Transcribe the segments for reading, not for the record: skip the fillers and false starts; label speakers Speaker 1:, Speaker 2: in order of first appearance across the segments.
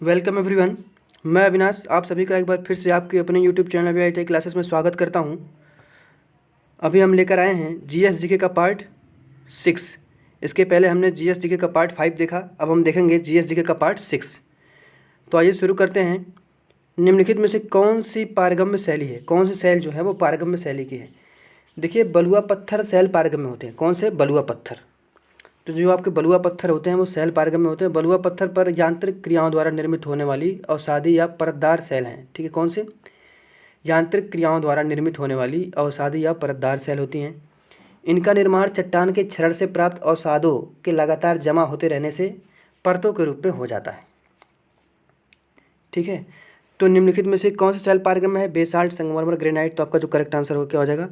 Speaker 1: Welcome everyone. मैं अविनाश आप सभी का एक बार फिर से आपके अपने यूट्यूब चैनल वी क्लासेस में स्वागत करता हूं। अभी हम लेकर आए हैं जीएस का पार्ट 6। इसके पहले हमने जीएस का पार्ट 5 देखा, अब हम देखेंगे जीएस का पार्ट 6। तो आइए शुरू करते हैं। निम्नलिखित में से कौन सी पारगम्य शैली है, कौन सी शैल जो है वो पारगम्य शैली की है। देखिए, बलुआ पत्थर शैल पारगम्य होते हैं। कौन से? बलुआ पत्थर। तो जो आपके बलुआ पत्थर होते हैं वो शैल पारगम्य होते हैं। बलुआ पत्थर पर यांत्रिक क्रियाओं द्वारा निर्मित होने वाली अवसादी या परतदार शैल हैं। ठीक है, कौन से? यांत्रिक क्रियाओं द्वारा निर्मित होने वाली अवसादी या परतदार शैल होती हैं। इनका निर्माण चट्टान के क्षरण से प्राप्त अवसादों के लगातार जमा होते रहने से परतों के रूप में हो जाता है। ठीक है, तो निम्नलिखित में से कौन सा शैल पारगम्य है? बेसाल्ट, संगमरमर, ग्रेनाइट। तो आपका जो करेक्ट आंसर हो क्या हो जाएगा?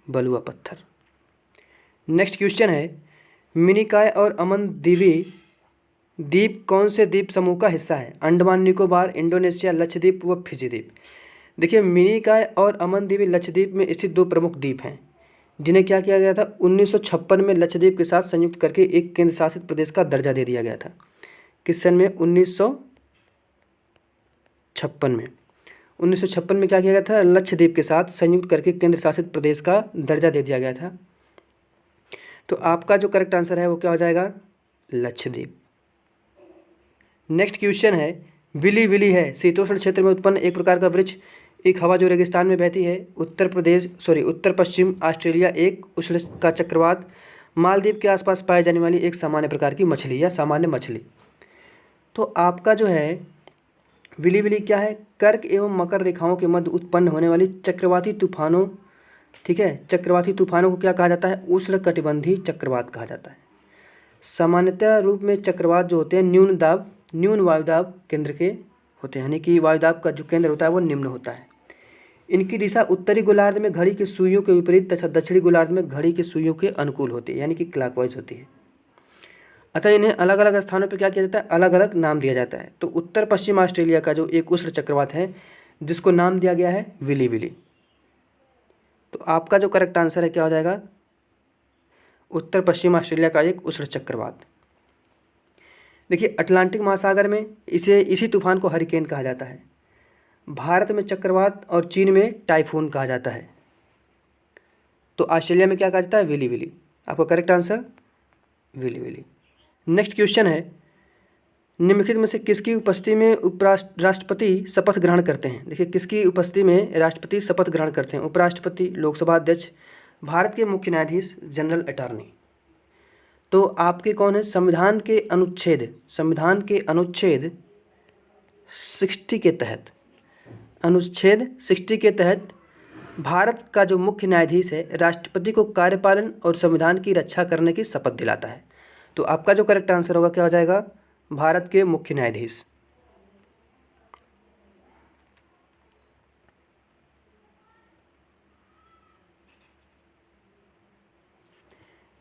Speaker 1: बलुआ पत्थर। नेक्स्ट क्वेश्चन है, मिनिकॉय और अमन द्वीप कौन से द्वीप समूह का हिस्सा है? अंडमान निकोबार, इंडोनेशिया, लक्षद्वीप व फिजी द्वीप। देखिए, मिनिकॉय और अमन द्वीप लक्षद्वीप में स्थित दो प्रमुख द्वीप हैं जिन्हें क्या किया गया था? 1956 में लक्षद्वीप के साथ संयुक्त करके एक केंद्र शासित प्रदेश का दर्जा दे दिया गया था। किस सन में? 1956 में। 1956 में क्या किया गया था? लक्षद्वीप के साथ संयुक्त करके केंद्र शासित प्रदेश का दर्जा दे दिया गया था। तो आपका जो करेक्ट आंसर है वो क्या हो जाएगा? लक्षद्वीप। नेक्स्ट क्वेश्चन है, विली विली है शीतोष्ण क्षेत्र में उत्पन्न एक प्रकार का वृक्ष, एक हवा जो रेगिस्तान में बहती है, उत्तर पश्चिम ऑस्ट्रेलिया, एक उष्ण का चक्रवात, मालदीव के आसपास पाई जाने वाली एक सामान्य प्रकार की मछली या सामान्य मछली। तो आपका जो है विली विली क्या है? कर्क एवं मकर रेखाओं के मध्य उत्पन्न होने वाली चक्रवाती तूफानों। ठीक है, चक्रवाती तूफानों को क्या कहा जाता है? उष्ण कटिबंधीय चक्रवात कहा जाता है। सामान्यतः रूप में चक्रवात जो होते हैं न्यून वायुदाब केंद्र के होते हैं, यानी कि वायुदाब का जो केंद्र होता है वो निम्न होता है। इनकी दिशा उत्तरी गोलार्ध में घड़ी की सुइयों के विपरीत तथा दक्षिणी गोलार्ध में घड़ी की सुइयों के अनुकूल होती है, यानी कि क्लॉकवाइज होती है। अतः इन्हें अलग अलग स्थानों पर क्या किया जाता है? अलग अलग नाम दिया जाता है। तो उत्तर पश्चिम ऑस्ट्रेलिया का जो एक उष्ण चक्रवात है जिसको नाम दिया गया है विली विली। तो आपका जो करेक्ट आंसर है क्या हो जाएगा? उत्तर पश्चिम ऑस्ट्रेलिया का एक उष्ण चक्रवात। देखिए, अटलांटिक महासागर में इसी तूफान को हरिकेन कहा जाता है। भारत में चक्रवात और चीन में टाइफून कहा जाता है। तो ऑस्ट्रेलिया में क्या कहा जाता है? Willy willy. आपका correct answer willy willy. Next question है, निम्नलिखित में से किसकी उपस्थिति में राष्ट्रपति शपथ ग्रहण करते हैं? देखिए, किसकी उपस्थिति में राष्ट्रपति शपथ ग्रहण करते हैं? उपराष्ट्रपति, लोकसभा अध्यक्ष, भारत के मुख्य न्यायाधीश, जनरल अटॉर्नी। तो आपके कौन है? संविधान के अनुच्छेद 60 के तहत भारत का जो मुख्य न्यायाधीश है राष्ट्रपति को कार्यपालन और संविधान की रक्षा करने की शपथ दिलाता है। तो आपका जो करेक्ट आंसर होगा क्या हो जाएगा? भारत के मुख्य न्यायाधीश।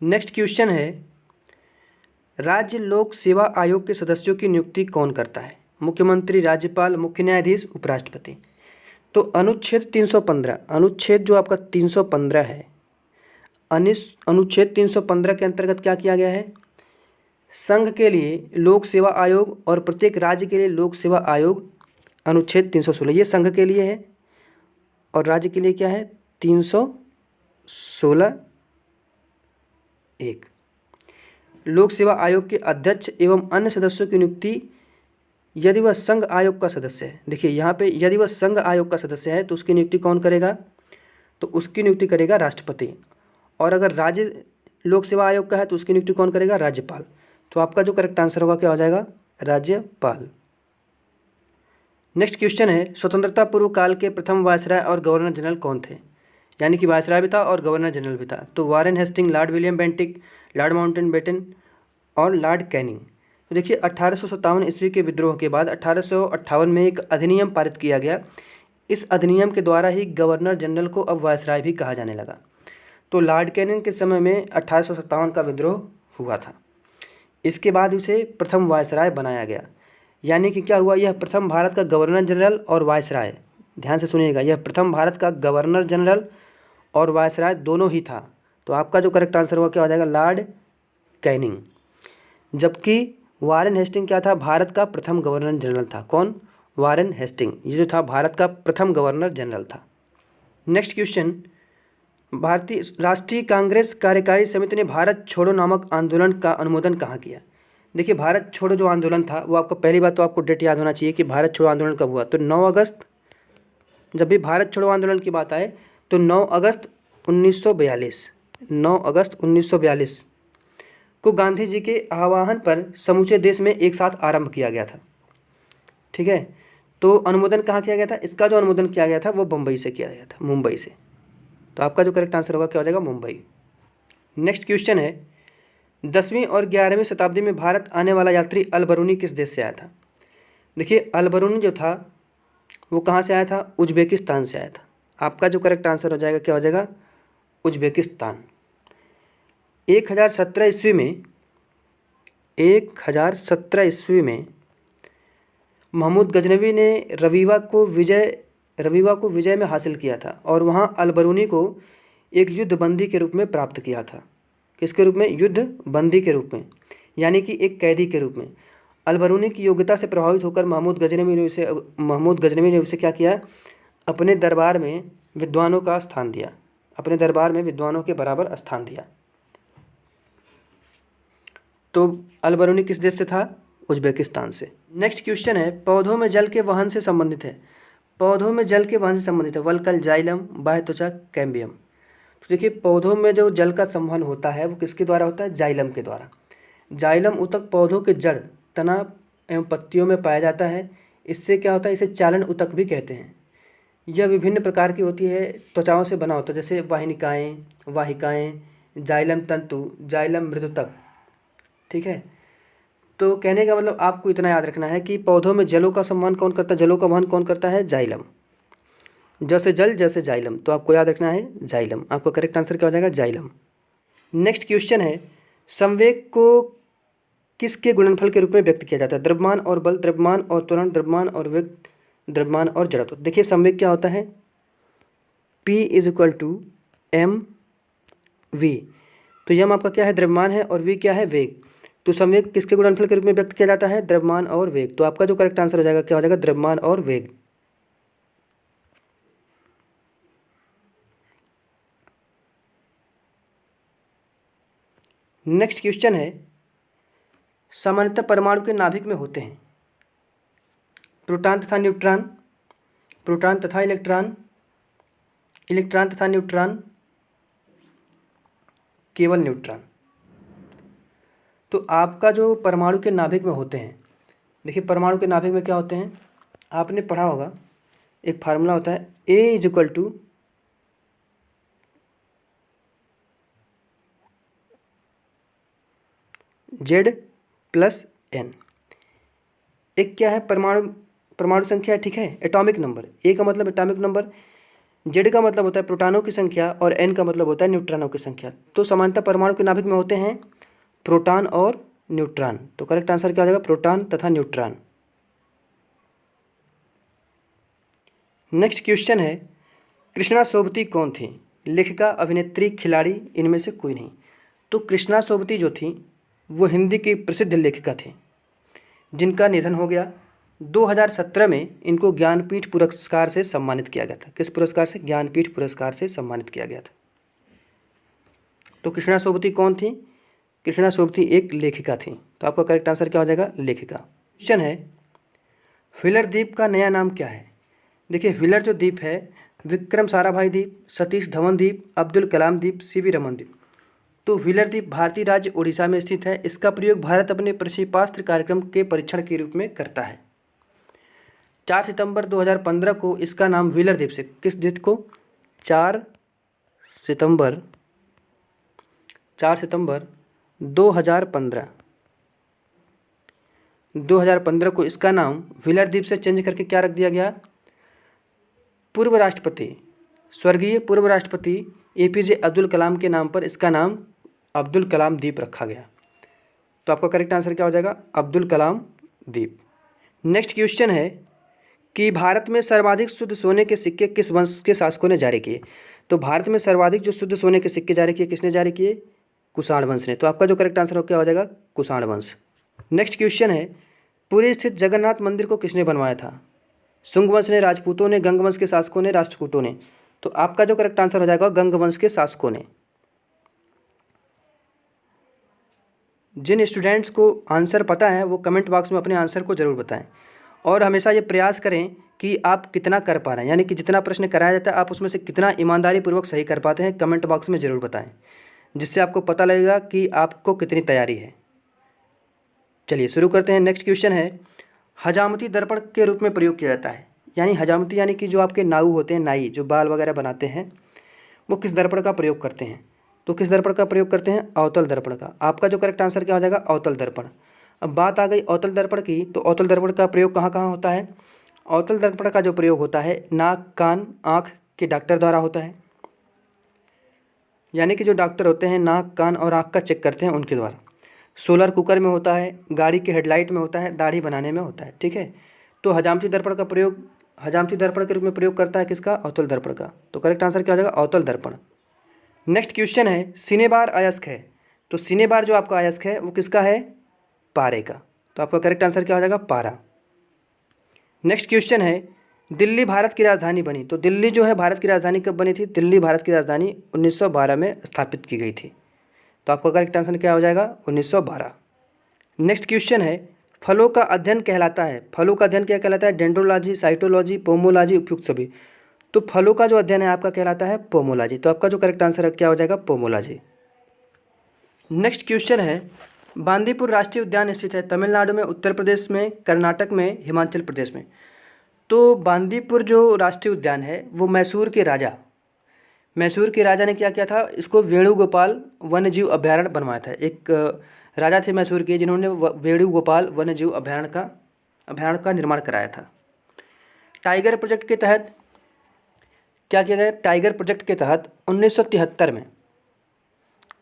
Speaker 1: नेक्स्ट क्वेश्चन है, राज्य लोक सेवा आयोग के सदस्यों की नियुक्ति कौन करता है? मुख्यमंत्री, राज्यपाल, मुख्य न्यायाधीश, उपराष्ट्रपति। तो अनुच्छेद 315, अनुच्छेद जो आपका 315 है, अनुच्छेद 315 के अंतर्गत क्या किया गया है? संघ के लिए लोक सेवा आयोग और प्रत्येक राज्य के लिए लोक सेवा आयोग। अनुच्छेद 316 ये संघ के लिए है और राज्य के लिए क्या है? 316(1). लोक सेवा आयोग के अध्यक्ष एवं अन्य सदस्यों की नियुक्ति यदि वह संघ आयोग का सदस्य है। देखिए, यहाँ पे यदि वह संघ आयोग का सदस्य है तो उसकी नियुक्ति कौन करेगा? तो उसकी नियुक्ति करेगा राष्ट्रपति। और अगर राज्य लोक सेवा आयोग का है तो उसकी नियुक्ति कौन करेगा? राज्यपाल। तो आपका जो करेक्ट आंसर होगा क्या हो जाएगा? राज्यपाल। नेक्स्ट क्वेश्चन है, स्वतंत्रता पूर्व काल के प्रथम वायसराय और गवर्नर जनरल कौन थे? यानी कि वायसराय भी था और गवर्नर जनरल भी था। तो Warren Hasting, Lord William Bentinck, Lord Mountbatten और लॉर्ड कैनिंग। तो देखिए, 1857 ईस्वी के विद्रोह के बाद 1858 में एक अधिनियम पारित किया गया। इस अधिनियम के द्वारा ही गवर्नर जनरल को अब वायसराय भी कहा जाने लगा। तो लॉर्ड कैनिंग के समय में 1857 का विद्रोह हुआ था। इसके बाद उसे प्रथम वायसराय बनाया गया। यानी कि क्या हुआ? यह प्रथम भारत का गवर्नर जनरल और वायसराय, ध्यान से सुनिएगा, यह प्रथम भारत का गवर्नर जनरल और वायसराय दोनों ही था। तो आपका जो करेक्ट आंसर होगा क्या हो जाएगा? Lord Canning. जबकि वारेन हेस्टिंग क्या था? भारत का प्रथम गवर्नर जनरल था। कौन? वारेन हेस्टिंग, ये जो था भारत का प्रथम गवर्नर जनरल था। नेक्स्ट क्वेश्चन, भारतीय राष्ट्रीय कांग्रेस कार्यकारी समिति ने भारत छोड़ो नामक आंदोलन का अनुमोदन कहाँ किया? देखिए, भारत छोड़ो जो आंदोलन था वो आपको, पहली बात तो आपको डेट याद होना चाहिए कि भारत छोड़ो आंदोलन कब हुआ। तो 9 अगस्त, जब भी भारत छोड़ो आंदोलन की बात आए तो 9 अगस्त 1942, 9 अगस्त 1942 को गांधी जी के आह्वान पर समूचे देश में एक साथ आरंभ किया गया था। ठीक है, तो अनुमोदन कहाँ किया गया था? इसका जो अनुमोदन किया गया था वो मुंबई से किया गया था, मुंबई से। तो आपका जो करेक्ट आंसर होगा क्या हो जाएगा? मुंबई। नेक्स्ट क्वेश्चन है, 10वीं और 11वीं शताब्दी में भारत आने वाला यात्री अल बरूनी किस देश से आया था? देखिए, अल बरूनी जो था वो कहाँ से आया था? उज्बेकिस्तान से आया था। आपका जो करेक्ट आंसर हो जाएगा क्या हो जाएगा? उज्बेकिस्तान। 1017 ईस्वी में 1017 ईस्वी में महमूद गजनवी ने रवीवा को विजय में हासिल किया था और वहाँ अल बरूनी को एक युद्ध बंदी के रूप में प्राप्त किया था। किसके रूप में? युद्ध बंदी के रूप में, यानी कि एक कैदी के रूप में। अल बरूनी की योग्यता से प्रभावित होकर महमूद गजनवी ने उसे क्या किया? अपने दरबार में विद्वानों का स्थान दिया, अपने दरबार में विद्वानों के बराबर स्थान दिया। तो अल बरूनी किस देश से था? उज्बेकिस्तान से। नेक्स्ट क्वेश्चन है, पौधों में जल के वहन से संबंधित है। पौधों में जल के वहन से संबंधित है वल्कल, जाइलम, बाह्य त्वचा, कैम्बियम। तो देखिए, पौधों में जो जल का संवहन होता है वो किसके द्वारा होता है? जाइलम के द्वारा। जाइलम ऊतक पौधों के जड़, तना एवं पत्तियों में पाया जाता है। इससे क्या होता है? इसे चालन ऊतक भी कहते हैं। यह विभिन्न प्रकार की होती है, त्वचाओं से बना होता है, जैसे वाहिकाएँ, जाइलम तंतु, जाइलम मृदुतक। ठीक है, तो कहने का मतलब आपको इतना याद रखना है कि पौधों में जलों का संवहन कौन करता है? जलों का वहन कौन करता है? जाइलम। जैसे जल जैसे जाइलम, तो आपको याद रखना है जाइलम। आपका करेक्ट आंसर क्या हो जाएगा? जाइलम। नेक्स्ट क्वेश्चन है, संवेग को किसके गुणनफल के रूप में व्यक्त किया जाता है? द्रव्यमान और बल, द्रव्यमान और त्वरण, द्रव्यमान और वेग, द्रव्यमान और जड़त्व। देखिए, संवेग क्या होता है? P = mv। तो यम आपका क्या है? द्रव्यमान है और v क्या है? वेग। तो संवेग किसके गुणनफल के रूप में व्यक्त किया जाता है? द्रव्यमान और वेग। तो आपका जो करेक्ट आंसर हो जाएगा क्या हो जाएगा? द्रव्यमान और वेग। नेक्स्ट क्वेश्चन है, सामान्यतः परमाणु के नाभिक में होते हैं प्रोटॉन तथा न्यूट्रॉन, प्रोटॉन तथा इलेक्ट्रॉन, इलेक्ट्रॉन तथा न्यूट्रॉन, केवल न्यूट्रॉन। तो आपका जो परमाणु के नाभिक में होते हैं, देखिए परमाणु के नाभिक में क्या होते हैं? आपने पढ़ा होगा, एक फार्मूला होता है A = Z+N। एक क्या है? परमाणु संख्या, ठीक है, एटॉमिक नंबर। A का मतलब एटॉमिक नंबर, Z का मतलब होता है प्रोटॉनों की संख्या और N का मतलब होता है न्यूट्रॉनों की संख्या। तो सामान्यतः परमाणु के नाभिक में होते हैं प्रोटॉन और न्यूट्रॉन। तो करेक्ट आंसर क्या हो जाएगा? प्रोटॉन तथा न्यूट्रॉन। नेक्स्ट क्वेश्चन है, कृष्णा सोबती कौन थी? लेखिका, अभिनेत्री, खिलाड़ी, इनमें से कोई नहीं। तो कृष्णा सोबती जो थी वो हिंदी की प्रसिद्ध लेखिका थी जिनका निधन हो गया। 2017 में इनको ज्ञानपीठ पुरस्कार से सम्मानित किया गया था। किस पुरस्कार से? ज्ञानपीठ पुरस्कार से सम्मानित किया गया था। तो कृष्णा सोबती कौन थी? कृष्णा सोबती एक लेखिका थी। तो आपका करेक्ट आंसर क्या हो जाएगा? लेखिका। क्वेश्चन है, व्हीलर द्वीप का नया नाम क्या है? देखिए, व्हीलर जो द्वीप है, विक्रम साराभाई द्वीप, सतीश धवन द्वीप, अब्दुल कलाम द्वीप, CV रमन द्वीप। तो व्हीलर द्वीप भारतीय राज्य उड़ीसा में स्थित है। इसका प्रयोग भारत अपने प्रक्षेपास्त्र कार्यक्रम के परीक्षण के रूप में करता है। 4 सितंबर 2015 को इसका नाम व्हीलर द्वीप से, किस द्वीप को? 4 सितंबर 2015 को इसका नाम व्हीलर द्वीप से चेंज करके क्या रख दिया गया? स्वर्गीय पूर्व राष्ट्रपति APJ अब्दुल कलाम के नाम पर इसका नाम अब्दुल कलाम द्वीप रखा गया। तो आपका करेक्ट आंसर क्या हो जाएगा? अब्दुल कलाम द्वीप। नेक्स्ट क्वेश्चन है कि भारत में सर्वाधिक शुद्ध सोने के सिक्के किस वंश के शासकों ने जारी किए? तो भारत में सर्वाधिक जो शुद्ध सोने के सिक्के जारी किए किसने जारी किए? कुषाण वंश ने। तो आपका जो करेक्ट आंसर हो क्या हो जाएगा? कुषाण वंश। नेक्स्ट क्वेश्चन है, पुरी स्थित जगन्नाथ मंदिर को किसने बनवाया था? शुंग वंश ने, राजपूतों ने, गंग वंश के शासकों ने, राष्ट्रकूटों ने? तो आपका जो करेक्ट आंसर हो जाएगा गंग वंश के शासकों ने। जिन स्टूडेंट्स को आंसर पता है वो कमेंट बॉक्स में अपने आंसर को ज़रूर बताएं, और हमेशा ये प्रयास करें कि आप कितना कर पा रहे हैं, यानी कि जितना प्रश्न कराया जाता है आप उसमें से कितना ईमानदारी पूर्वक सही कर पाते हैं, कमेंट बॉक्स में ज़रूर बताएं, जिससे आपको पता लगेगा कि आपको कितनी तैयारी है। चलिए शुरू करते हैं। नेक्स्ट क्वेश्चन है, हजामती दर्पण के रूप में प्रयोग किया जाता है, यानी हजामती यानी कि जो आपके नाऊ होते हैं, नाई जो बाल वगैरह बनाते हैं, वो किस दर्पण का प्रयोग करते हैं? तो किस दर्पण का प्रयोग करते हैं? अवतल दर्पण का। आपका जो करेक्ट आंसर क्या हो जाएगा? अवतल दर्पण। अब बात आ गई अवतल दर्पण की, तो अवतल दर्पण का प्रयोग कहाँ कहाँ होता है? अवतल दर्पण का जो प्रयोग होता है नाक, कान, आँख के डॉक्टर द्वारा होता है, यानी कि जो डॉक्टर होते हैं नाक, कान और आँख का चेक करते हैं उनके द्वारा। सोलर कुकर में होता है, गाड़ी के हेडलाइट में होता है, दाढ़ी बनाने में होता है। ठीक है, तो हजामती दर्पण का प्रयोग हजामती दर्पण के रूप में प्रयोग करता है किसका? अवतल दर्पण का। तो करेक्ट आंसर क्या हो जाएगा? अवतल दर्पण। नेक्स्ट क्वेश्चन है, सिनेबार अयस्क है, तो सिनेबार जो आपका अयस्क है वो किसका है? पारे का। तो आपका करेक्ट आंसर क्या हो जाएगा? पारा। नेक्स्ट क्वेश्चन है, दिल्ली भारत की राजधानी बनी, तो दिल्ली जो है भारत की राजधानी कब बनी थी? दिल्ली भारत की राजधानी 1912 में स्थापित की गई थी। तो आपका करेक्ट आंसर क्या हो जाएगा? 1912। नेक्स्ट क्वेश्चन है, फलों का अध्ययन कहलाता है, फलों का अध्ययन क्या कहलाता है? डेंड्रोलॉजी, साइटोलॉजी, पोमोलॉजी, उपयुक्त सभी। तो फलों का जो अध्ययन है आपका कहलाता है पोमोलॉजी। तो आपका जो करेक्ट आंसर है क्या हो जाएगा? पोमोलॉजी। नेक्स्ट क्वेश्चन है, बांदीपुर राष्ट्रीय उद्यान स्थित है तमिलनाडु में, उत्तर प्रदेश में, कर्नाटक में, हिमाचल प्रदेश में? तो बांदीपुर जो राष्ट्रीय उद्यान है वो मैसूर के राजा ने क्या किया था? इसको वेणुगोपाल वन्यजीव अभयारण्य बनवाया था। एक राजा थे मैसूर के जिन्होंने वेणुगोपाल वन्यजीव अभयारण्य का निर्माण कराया था। टाइगर प्रोजेक्ट के तहत क्या किया गया? टाइगर प्रोजेक्ट के तहत 1973 में,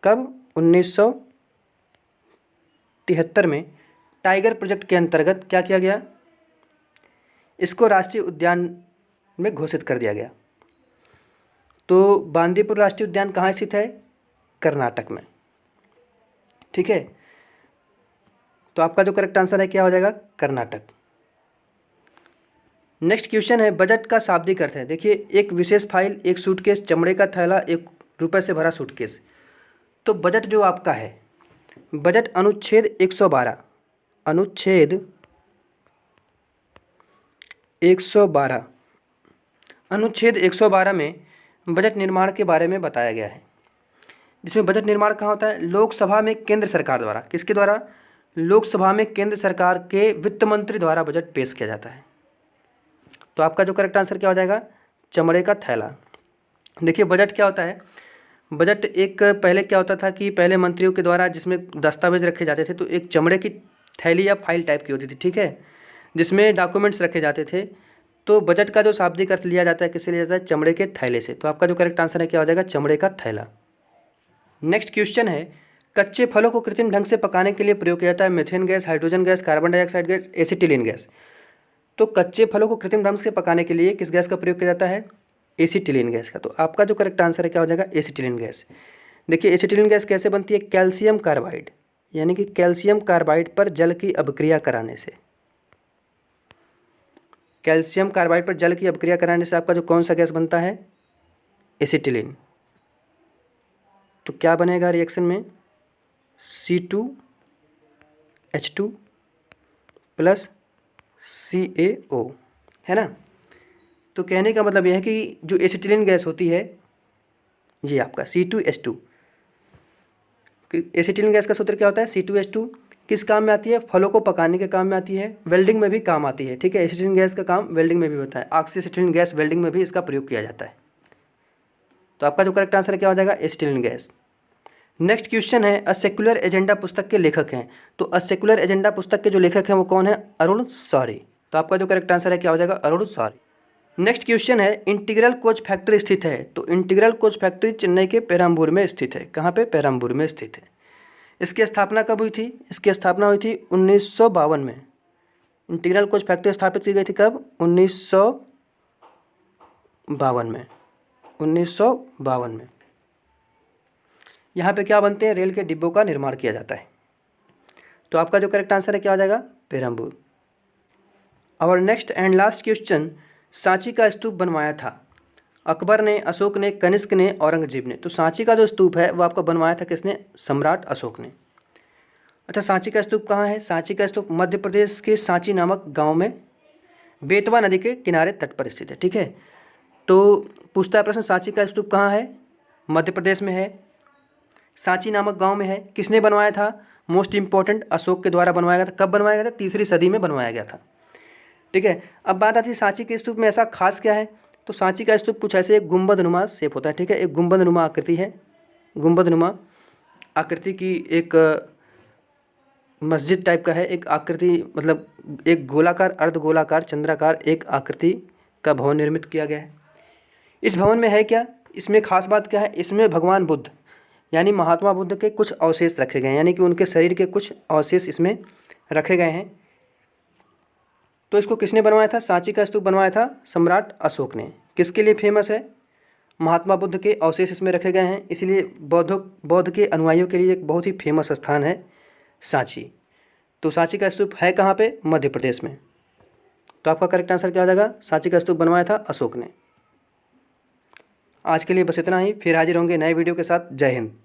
Speaker 1: कब? 1973 में टाइगर प्रोजेक्ट के अंतर्गत क्या किया गया? इसको राष्ट्रीय उद्यान में घोषित कर दिया गया। तो बांदीपुर राष्ट्रीय उद्यान कहाँ स्थित है? कर्नाटक में। ठीक है, तो आपका जो करेक्ट आंसर है क्या हो जाएगा? कर्नाटक। नेक्स्ट क्वेश्चन है, बजट का शाब्दिक अर्थ है। देखिए, एक विशेष फाइल, एक सूटकेस, चमड़े का थैला, ₹1 से भरा सूटकेस। तो बजट जो आपका है, बजट अनुच्छेद 112 अनुच्छेद 112 अनुच्छेद 112 में बजट निर्माण के बारे में बताया गया है, जिसमें बजट निर्माण कहाँ होता है? लोकसभा में केंद्र सरकार द्वारा। किसके द्वारा? लोकसभा में केंद्र सरकार के वित्त मंत्री द्वारा बजट पेश किया जाता है। तो आपका जो करेक्ट आंसर क्या हो जाएगा? चमड़े का थैला। देखिए, बजट क्या होता है? बजट एक पहले क्या होता था कि पहले मंत्रियों के द्वारा जिसमें दस्तावेज रखे जाते थे, तो एक चमड़े की थैली या फाइल टाइप की होती थी, ठीक है, जिसमें डॉक्यूमेंट्स रखे जाते थे। तो बजट का जो शाब्दिक अर्थ लिया जाता है, किससे लिया जाता है? चमड़े के थैले से। तो आपका जो करेक्ट आंसर है क्या हो जाएगा? चमड़े का थैला। नेक्स्ट क्वेश्चन है, कच्चे फलों को कृत्रिम ढंग से पकाने के लिए प्रयोग किया जाता है methane gas, hydrogen gas, carbon dioxide gas, acetylene gas. तो कच्चे फलों को कृत्रिम ढंग से पकाने के लिए किस गैस का प्रयोग किया जाता है? एसिटिलीन गैस का। तो आपका जो करेक्ट आंसर है क्या हो जाएगा? Acetylene gas. देखिए, एसिटिलीन गैस कैसे बनती है? कैल्शियम कार्बाइड, यानी कि कैल्शियम कार्बाइड पर जल की अभिक्रिया कराने से। कैल्शियम कार्बाइड पर जल की अभिक्रिया कराने से आपका जो कौन सा गैस बनता है? एसिटिलीन। तो क्या बनेगा रिएक्शन में? C2H2 प्लस CaO, है ना। तो कहने का मतलब यह है कि जो एसिटिलीन गैस होती है, ये आपका C2H2, एसिटिलीन गैस का सूत्र क्या होता है? C2H2 किस काम में आती है? फलों को पकाने के काम में आती है, वेल्डिंग में भी काम आती है। ठीक है, एसिटिलीन गैस का काम वेल्डिंग में भी होता है, ऑक्सीएसिटिलीन गैस वेल्डिंग में भी इसका प्रयोग किया जाता है। तो आपका जो करेक्ट आंसर क्या हो जाएगा? Acetylene gas. नेक्स्ट क्वेश्चन है, अ सेक्युलर एजेंडा पुस्तक के लेखक हैं। तो अ सेक्युलर एजेंडा पुस्तक के जो लेखक हैं वो कौन है? अरुण शौरी। तो आपका जो करेक्ट आंसर है क्या हो जाएगा? अरुण शौरी। नेक्स्ट क्वेश्चन है, इंटीग्रल कोच फैक्ट्री स्थित है। तो इंटीग्रल कोच फैक्ट्री चेन्नई के पेराम्बूर में स्थित है। कहाँ पे? पेराम्बूर में स्थित है। इसकी स्थापना कब हुई थी? इसकी स्थापना हुई थी 1952 में। इंटीग्रल कोच फैक्ट्री स्थापित की गई थी कब? 1952 में। 1952 में। यहाँ पे क्या बनते हैं? रेल के डिब्बों का निर्माण किया जाता है। तो आपका जो करेक्ट आंसर है क्या हो जाएगा, पेरम्बूर। और next and last question, Sanchi का स्तूप बनवाया था अकबर ने, अशोक ने, कनिष्क ने, औरंगजेब ने। तो सांची का जो स्तूप है वो आपका बनवाया था किसने, सम्राट अशोक ने। अच्छा, सांची का स्तूप कहाँ है, सांची का स्तूप मध्य प्रदेश के सांची नामक गांव में बेतवा नदी के किनारे तट पर स्थित है। ठीक है, तो पूछता है प्रश्न, सांची का स्तूप कहाँ है, मध्य प्रदेश में है, सांची नामक गांव में है, किसने बनवाया था, मोस्ट इंपॉर्टेंट, अशोक के द्वारा बनवाया गया था। कब बनवाया गया था, 3री सदी में बनवाया गया था। ठीक है, अब बात आती है सांची के स्तूप में ऐसा खास क्या है। तो सांची का स्तूप कुछ ऐसे एक गुंबदनुमा शेप होता है। ठीक है, एक गुंबदनुमा आकृति है, गुंबदनुमा आकृति की एक मस्जिद टाइप का है, एक आकृति, मतलब एक गोलाकार, अर्धगोलाकार, चंद्राकार एक आकृति का भवन निर्मित किया गया है। इस भवन में है क्या, इसमें खास बात क्या है, इसमें भगवान बुद्ध यानी महात्मा बुद्ध के कुछ अवशेष रखे गए हैं, यानी कि उनके शरीर के कुछ अवशेष इसमें रखे गए हैं। तो इसको किसने बनवाया था, सांची का स्तूप बनवाया था सम्राट अशोक ने। किसके लिए फेमस है, महात्मा बुद्ध के अवशेष इसमें रखे गए हैं, इसलिए बौद्ध के अनुयायियों के लिए एक बहुत ही फेमस स्थान है सांची। तो सांची का स्तूप है कहाँ पे, मध्य प्रदेश में। तो आपका करेक्ट आंसर क्या हो जाएगा, सांची का स्तूप बनवाया था अशोक ने। आज के लिए बस इतना ही, फिर हाजिर होंगे नए वीडियो के साथ। जय हिंद।